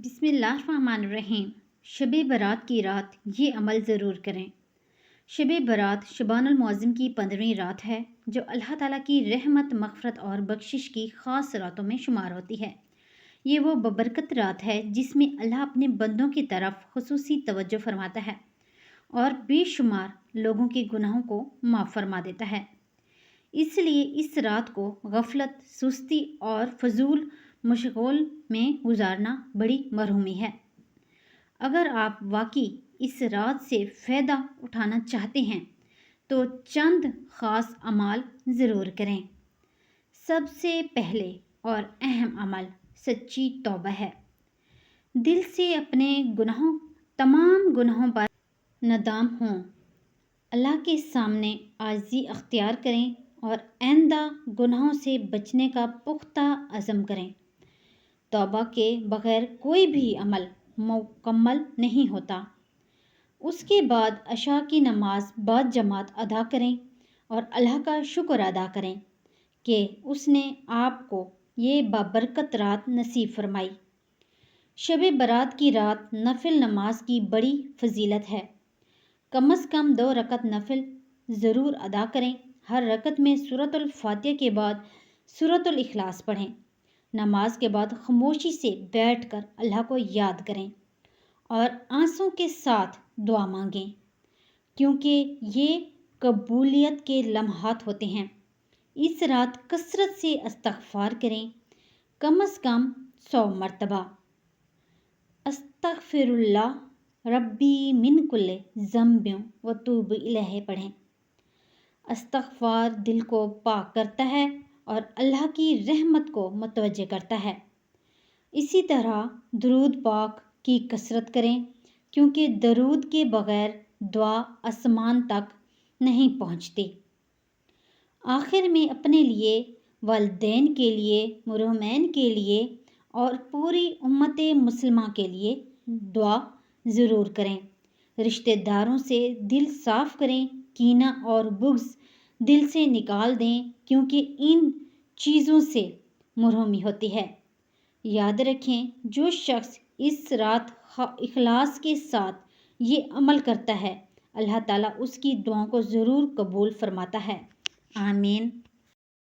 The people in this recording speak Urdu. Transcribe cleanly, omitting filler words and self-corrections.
بسم اللہ الرحمن الرحیم۔ شب برات کی رات یہ عمل ضرور کریں۔ شب برات شعبان المعظم کی 15ویں رات ہے جو اللہ تعالیٰ کی رحمت، مغفرت اور بخشش کی خاص راتوں میں شمار ہوتی ہے۔ یہ وہ ببرکت رات ہے جس میں اللہ اپنے بندوں کی طرف خصوصی توجہ فرماتا ہے اور بے شمار لوگوں کے گناہوں کو معاف فرما دیتا ہے۔ اس لیے اس رات کو غفلت، سستی اور فضول مشغول میں گزارنا بڑی مرحومی ہے۔ اگر آپ واقعی اس رات سے فائدہ اٹھانا چاہتے ہیں تو چند خاص اعمال ضرور کریں۔ سب سے پہلے اور اہم عمل سچی توبہ ہے۔ دل سے اپنے تمام گناہوں پر ندام ہوں، اللہ کے سامنے عاجزی اختیار کریں اور آئندہ گناہوں سے بچنے کا پختہ عزم کریں۔ توبہ کے بغیر کوئی بھی عمل مکمل نہیں ہوتا۔ اس کے بعد عشاء کی نماز باجماعت ادا کریں اور اللہ کا شکر ادا کریں کہ اس نے آپ کو یہ بابرکت رات نصیب فرمائی۔ شب برات کی رات نفل نماز کی بڑی فضیلت ہے۔ کم از کم 2 رکعت نفل ضرور ادا کریں۔ ہر رکعت میں سورۃ الفاتحہ کے بعد سورۃ الاخلاص پڑھیں۔ نماز کے بعد خاموشی سے بیٹھ کر اللہ کو یاد کریں اور آنسوں کے ساتھ دعا مانگیں، کیونکہ یہ قبولیت کے لمحات ہوتے ہیں۔ اس رات کثرت سے استغفار کریں، کم از کم 100 مرتبہ استغفر اللہ ربی من کل ذنب واتوب الیہ پڑھیں۔ استغفار دل کو پاک کرتا ہے اور اللہ کی رحمت کو متوجہ کرتا ہے۔ اسی طرح درود پاک کی کثرت کریں، کیونکہ درود کے بغیر دعا آسمان تک نہیں پہنچتی۔ آخر میں اپنے لیے، والدین کے لیے، مرحومین کے لیے اور پوری امت مسلمہ کے لیے دعا ضرور کریں۔ رشتہ داروں سے دل صاف کریں، کینہ اور بغض دل سے نکال دیں، کیونکہ ان چیزوں سے محرومی ہوتی ہے۔ یاد رکھیں، جو شخص اس رات اخلاص کے ساتھ یہ عمل کرتا ہے، اللہ تعالیٰ اس کی دعاؤں کو ضرور قبول فرماتا ہے۔ آمین۔